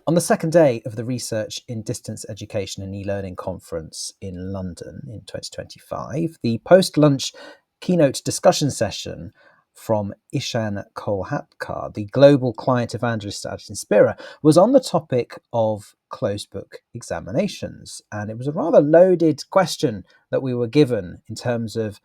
On the second day of the Research in Distance Education and E-Learning Conference in London in 2025, the post-lunch keynote discussion session from Ishan Kolhatkar, the Global Client Evangelist at Inspera, was on the topic of closed book examinations. And it was a rather loaded question that we were given in terms of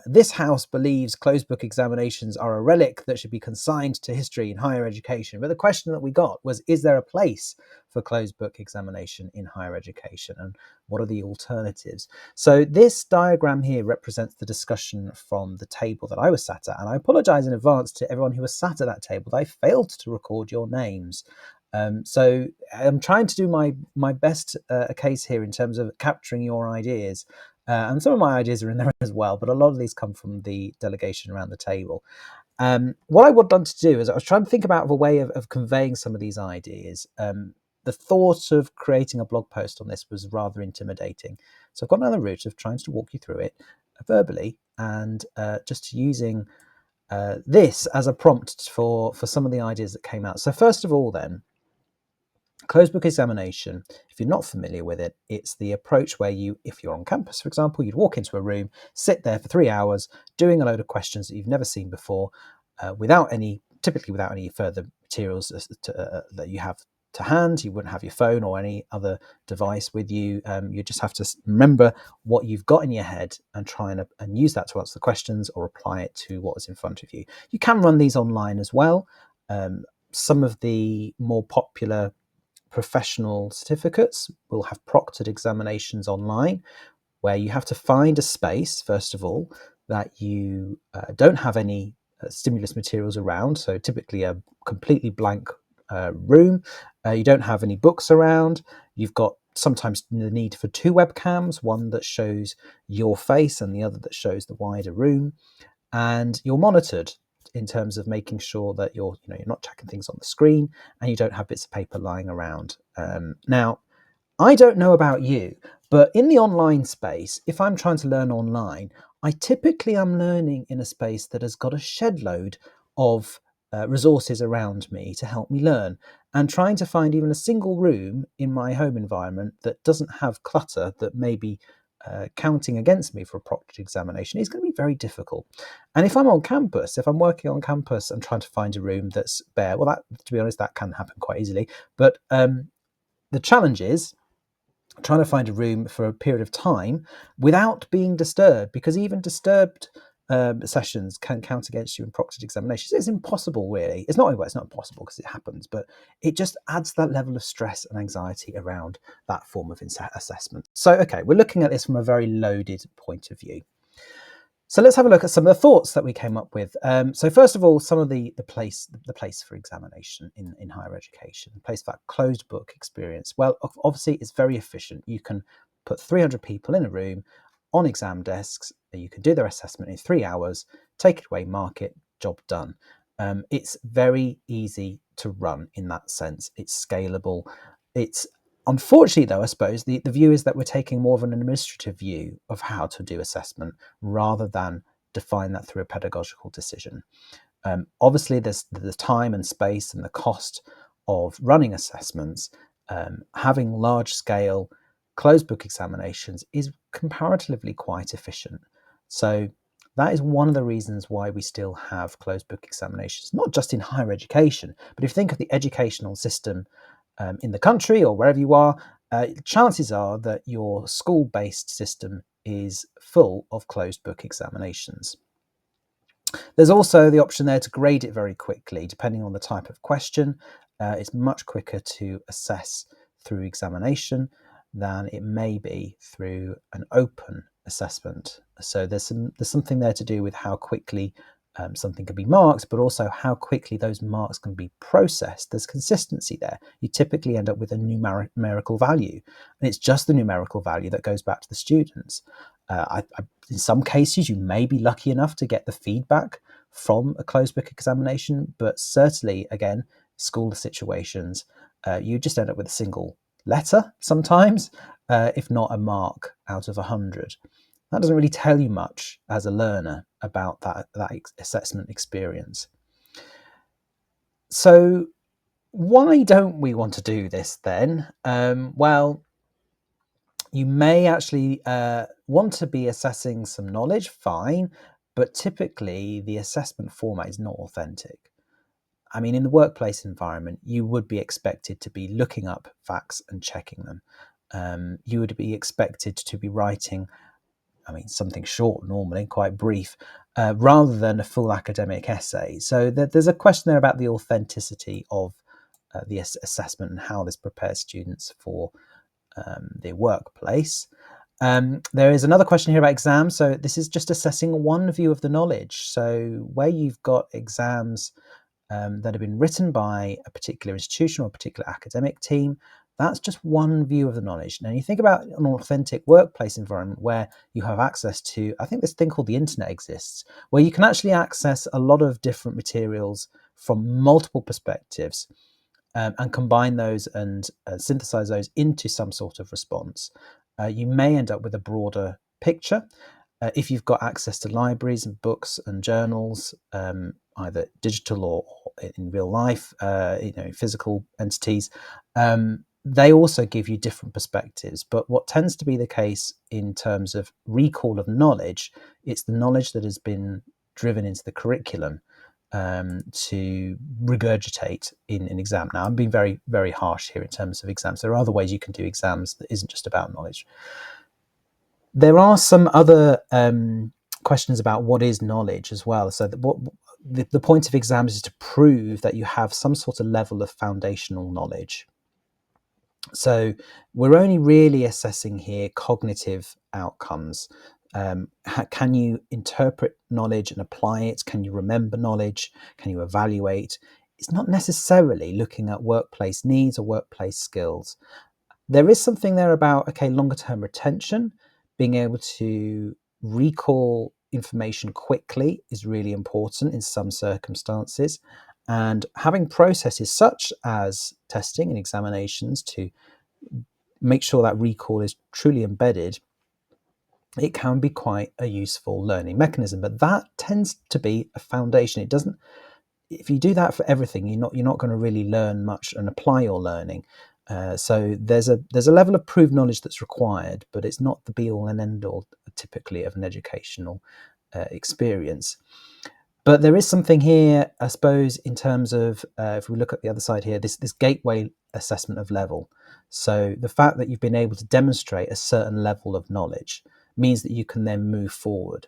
this house believes closed book examinations are a relic that should be consigned to history in higher education. But the question that we got was, is there a place for closed book examination in higher education? And what are the alternatives? So this diagram here represents the discussion from the table that I was sat at. And I apologize in advance to everyone who was sat at that table that I failed to record your names. So I'm trying to do my best case here in terms of capturing your ideas. And some of my ideas are in there as well, but a lot of these come from the delegation around the table. What I wanted to do is I was trying to think about a way of conveying some of these ideas. The thought of creating a blog post on this was rather intimidating. So I've got another route of trying to walk you through it verbally and just using this as a prompt for some of the ideas that came out. So first of all then, closed book examination, if you're not familiar with it, it's the approach where you, if you're on campus, for example, you'd walk into a room, sit there for 3 hours, doing a load of questions that you've never seen before, typically without any further materials that you have to hand. You wouldn't have your phone or any other device with you. You just have to remember what you've got in your head and try and use that to answer the questions or apply it to what is in front of you. You can run these online as well. Some of the more popular professional certificates will have proctored examinations online where you have to find a space, first of all, that you don't have any stimulus materials around. So typically a completely blank room. You don't have any books around. You've got sometimes the need for 2 webcams, one that shows your face and the other that shows the wider room. And you're monitored in terms of making sure that you're not checking things on the screen and you don't have bits of paper lying around. Now, I don't know about you, but in the online space, if I'm trying to learn online, I typically am learning in a space that has got a shed load of resources around me to help me learn. And trying to find even a single room in my home environment that doesn't have clutter that may be counting against me for a proctored examination is going to be very difficult. And if I'm on campus, if I'm working on campus and trying to find a room that's bare, well, that, to be honest, that can happen quite easily. But the challenge is trying to find a room for a period of time without being disturbed, because even disturbed sessions can count against you in proctored examinations. It's impossible, really. It's not impossible because it happens, but it just adds that level of stress and anxiety around that form of assessment. So, okay, we're looking at this from a very loaded point of view. So let's have a look at some of the thoughts that we came up with. So first of all, some of the place for examination in higher education, the place for that closed book experience. Well, obviously it's very efficient. You can put 300 people in a room on exam desks. You can do their assessment in 3 hours, take it away, mark it, job done. It's very easy to run in that sense. It's scalable. It's unfortunately, though, I suppose the view is that we're taking more of an administrative view of how to do assessment rather than define that through a pedagogical decision. Obviously, there's the time and space and the cost of running assessments. Having large-scale closed book examinations is comparatively quite efficient. So that is one of the reasons why we still have closed book examinations, not just in higher education, but if you think of the educational system in the country or wherever you are, chances are that your school-based system is full of closed book examinations. There's also the option there to grade it very quickly, depending on the type of question. It's much quicker to assess through examination than it may be through an open assessment. So there's something there to do with how quickly something can be marked, but also how quickly those marks can be processed. There's consistency there. You typically end up with a numerical value, and it's just the numerical value that goes back to the students. In some cases, you may be lucky enough to get the feedback from a closed book examination, but certainly, again, school situations, you just end up with a single letter sometimes, if not a mark out of 100. That doesn't really tell you much as a learner about that assessment experience. So Why don't we want to do this then? Well, you may actually want to be assessing some knowledge, fine, but typically the assessment format is not authentic. I mean, in the workplace environment, you would be expected to be looking up facts and checking them. You would be expected to be writing, something short normally, quite brief, rather than a full academic essay. So there's a question there about the authenticity of the assessment and how this prepares students for the workplace. There is another question here about exams. So this is just assessing one view of the knowledge. So where you've got exams that have been written by a particular institution or a particular academic team, that's just one view of the knowledge. Now, you think about an authentic workplace environment where you have access to, I think this thing called the internet exists, where you can actually access a lot of different materials from multiple perspectives and combine those and synthesize those into some sort of response. You may end up with a broader picture. If you've got access to libraries and books and journals, either digital or in real life, physical entities, they also give you different perspectives. But what tends to be the case in terms of recall of knowledge, it's the knowledge that has been driven into the curriculum to regurgitate in an exam. Now, I'm being very, very harsh here in terms of exams. There are other ways you can do exams that isn't just about knowledge. There are some other questions about what is knowledge as well. So the point of exams is to prove that you have some sort of level of foundational knowledge. So we're only really assessing here cognitive outcomes. Can you interpret knowledge and apply it? Can you remember knowledge? Can you evaluate? It's not necessarily looking at workplace needs or workplace skills. There is something there about, longer term retention, being able to recall information quickly is really important in some circumstances. And having processes such as testing and examinations to make sure that recall is truly embedded, it can be quite a useful learning mechanism. But that tends to be a foundation. It doesn't. If you do that for everything, you're not going to really learn much and apply your learning. So there's a level of proved knowledge that's required, but it's not the be all and end all typically of an educational experience. But there is something here, I suppose, in terms of if we look at the other side here, this gateway assessment of level. So the fact that you've been able to demonstrate a certain level of knowledge means that you can then move forward.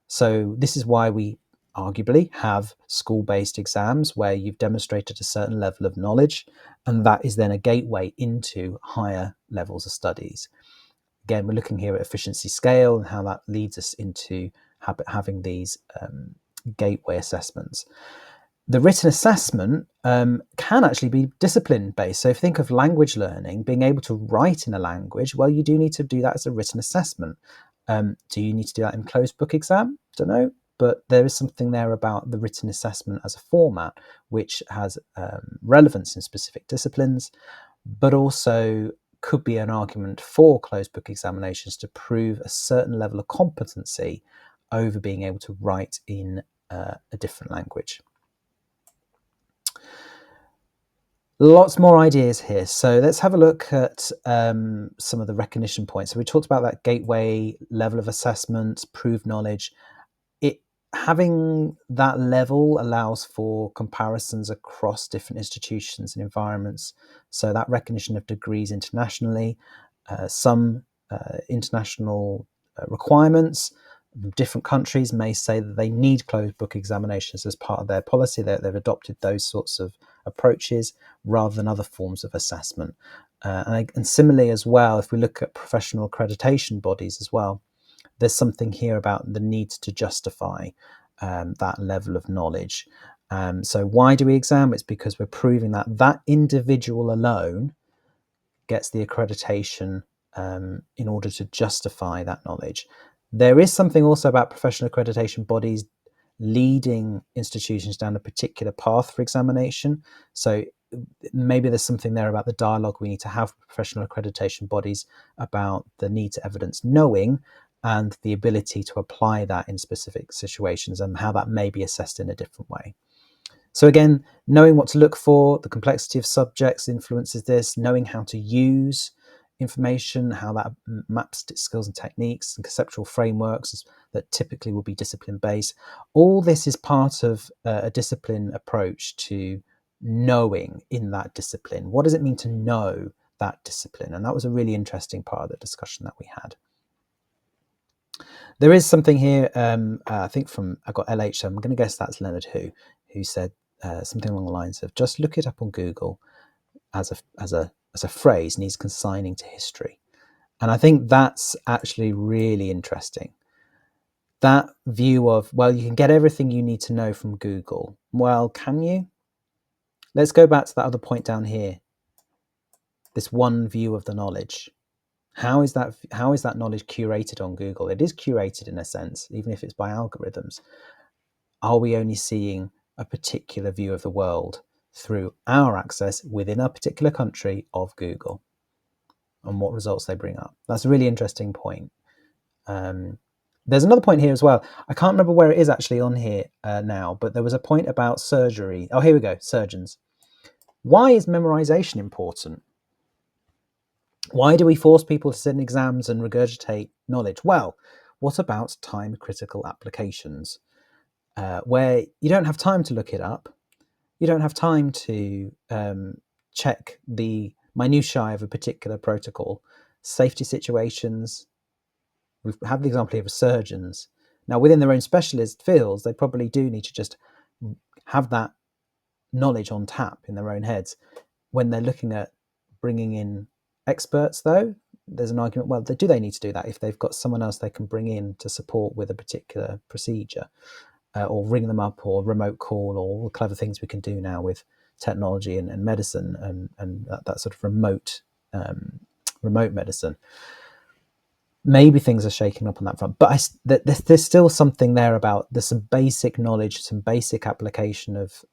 So this is why we arguably have school-based exams where you've demonstrated a certain level of knowledge, and that is then a gateway into higher levels of studies. Again, we're looking here at efficiency scale and how that leads us into having these gateway assessments. The written assessment can actually be discipline based. So if you think of language learning, being able to write in a language, well, you do need to do that as a written assessment. Do you need to do that in closed book exam? Don't know. But there is something there about the written assessment as a format, which has relevance in specific disciplines, but also could be an argument for closed book examinations to prove a certain level of competency over being able to write in a different language. Lots more ideas here. So let's have a look at some of the recognition points. So we talked about that gateway level of assessment, proved knowledge. Having that level allows for comparisons across different institutions and environments. So that recognition of degrees internationally, some international requirements, different countries may say that they need closed book examinations as part of their policy. They've adopted those sorts of approaches rather than other forms of assessment. And similarly as well, if we look at professional accreditation bodies as well, there's something here about the need to justify that level of knowledge. So why do we exam? It's because we're proving that that individual alone gets the accreditation in order to justify that knowledge. There is something also about professional accreditation bodies leading institutions down a particular path for examination. So maybe there's something there about the dialogue we need to have with professional accreditation bodies about the need to evidence knowing and the ability to apply that in specific situations and how that may be assessed in a different way. So again, knowing what to look for, the complexity of subjects influences this, knowing how to use information, how that maps to skills and techniques and conceptual frameworks that typically will be discipline based. All this is part of a discipline approach to knowing in that discipline. What does it mean to know that discipline? And that was a really interesting part of the discussion that we had. There is something here, I think I got LH, so I'm going to guess that's Leonard who said something along the lines of, just look it up on Google as a phrase needs consigning to history. And I think that's actually really interesting. That view of, well, you can get everything you need to know from Google. Well, can you? Let's go back to that other point down here. This one view of the knowledge. How is that knowledge curated on Google? It is curated in a sense, even if it's by algorithms. Are we only seeing a particular view of the world through our access within a particular country of Google and what results they bring up? That's a really interesting point. There's another point here as well. I can't remember where it is actually on here now, but there was a point about surgery. Oh, here we go, surgeons. Why is memorization important? Why do we force people to sit in exams and regurgitate knowledge? Well, what about time-critical applications where you don't have time to look it up? You don't have time to check the minutiae of a particular protocol. Safety situations. We have the example here of surgeons. Now, within their own specialist fields, they probably do need to just have that knowledge on tap in their own heads. When they're looking at bringing in experts, though, there's an argument, well, do they need to do that if they've got someone else they can bring in to support with a particular procedure, or ring them up, or remote call, or all the clever things we can do now with technology and medicine and that sort of remote medicine. Maybe things are shaking up on that front, but there's still something there about there's some basic knowledge, some basic application of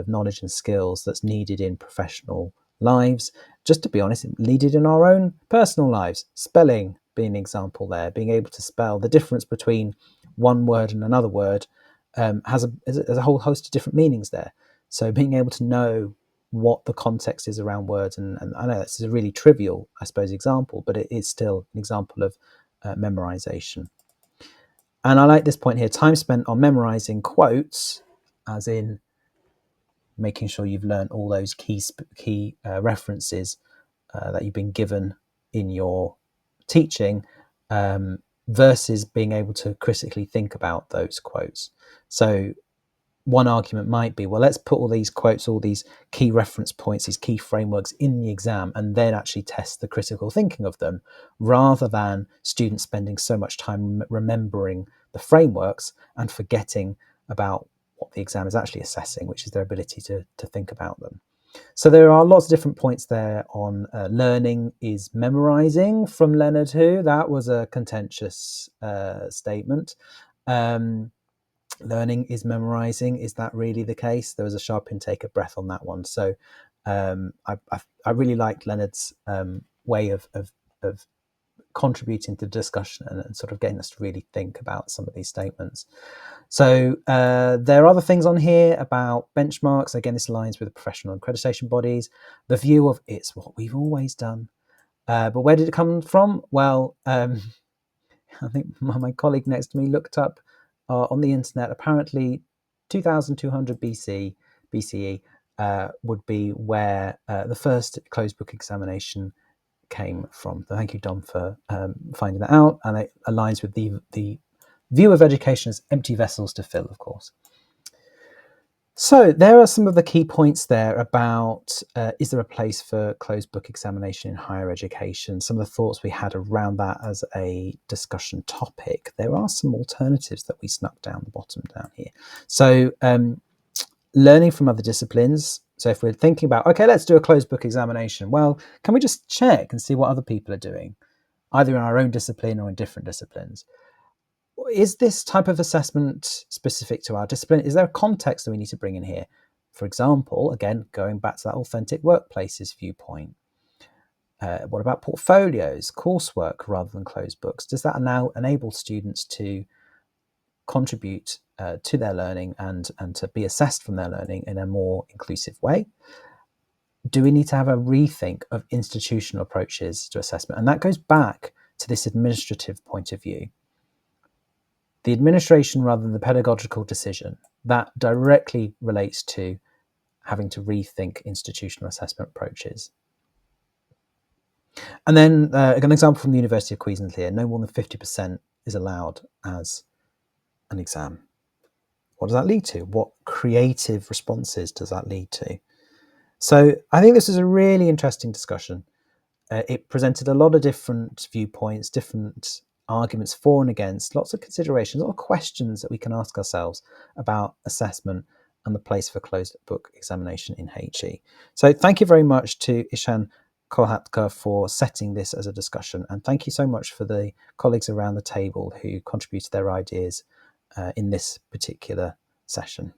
knowledge and skills that's needed in professional lives. Just to be honest, needed in our own personal lives. Spelling being an example there, being able to spell. The difference between one word and another word has a whole host of different meanings there. So being able to know what the context is around words, and I know this is a really trivial, I suppose, example, but it is still an example of memorization. And I like this point here, time spent on memorizing quotes, as in making sure you've learned all those key references that you've been given in your teaching, versus being able to critically think about those quotes. So one argument might be, well, let's put all these quotes, all these key reference points, these key frameworks in the exam, and then actually test the critical thinking of them, rather than students spending so much time remembering the frameworks and forgetting about what the exam is actually assessing, which is their ability to think about them. So there are lots of different points there on learning is memorizing from Leonard Hu. That was a contentious statement. Learning is memorizing. Is that really the case? There was a sharp intake of breath on that one. So I really liked Leonard's way of contributing to the discussion and sort of getting us to really think about some of these statements. So there are other things on here about benchmarks. Again, this aligns with the professional accreditation bodies. The view of it's what we've always done. But where did it come from? Well, I think my colleague next to me looked up on the internet. Apparently 2200 BCE would be where the first closed book examination came from. So thank you, Dom, for finding that out. And it aligns with the view of education as empty vessels to fill, of course. So there are some of the key points there about is there a place for closed book examination in higher education? Some of the thoughts we had around that as a discussion topic. There are some alternatives that we snuck down the bottom down here. So learning from other disciplines. So if we're thinking about, okay, let's do a closed book examination. Well, can we just check and see what other people are doing, either in our own discipline or in different disciplines? Is this type of assessment specific to our discipline? Is there a context that we need to bring in here? For example, again, going back to that authentic workplaces viewpoint. What about portfolios, coursework rather than closed books? Does that now enable students to contribute to their learning and to be assessed from their learning in a more inclusive way? Do we need to have a rethink of institutional approaches to assessment? And that goes back to this administrative point of view. The administration rather than the pedagogical decision, that directly relates to having to rethink institutional assessment approaches. And then an example from the University of Queensland here, no more than 50% is allowed as an exam. What does that lead to? What creative responses does that lead to? So I think this is a really interesting discussion. It presented a lot of different viewpoints, different arguments for and against, lots of considerations, a lot of questions that we can ask ourselves about assessment and the place for closed book examination in HE. So thank you very much to Ishan Kolhatkar for setting this as a discussion, and thank you so much for the colleagues around the table who contributed their ideas in this particular session.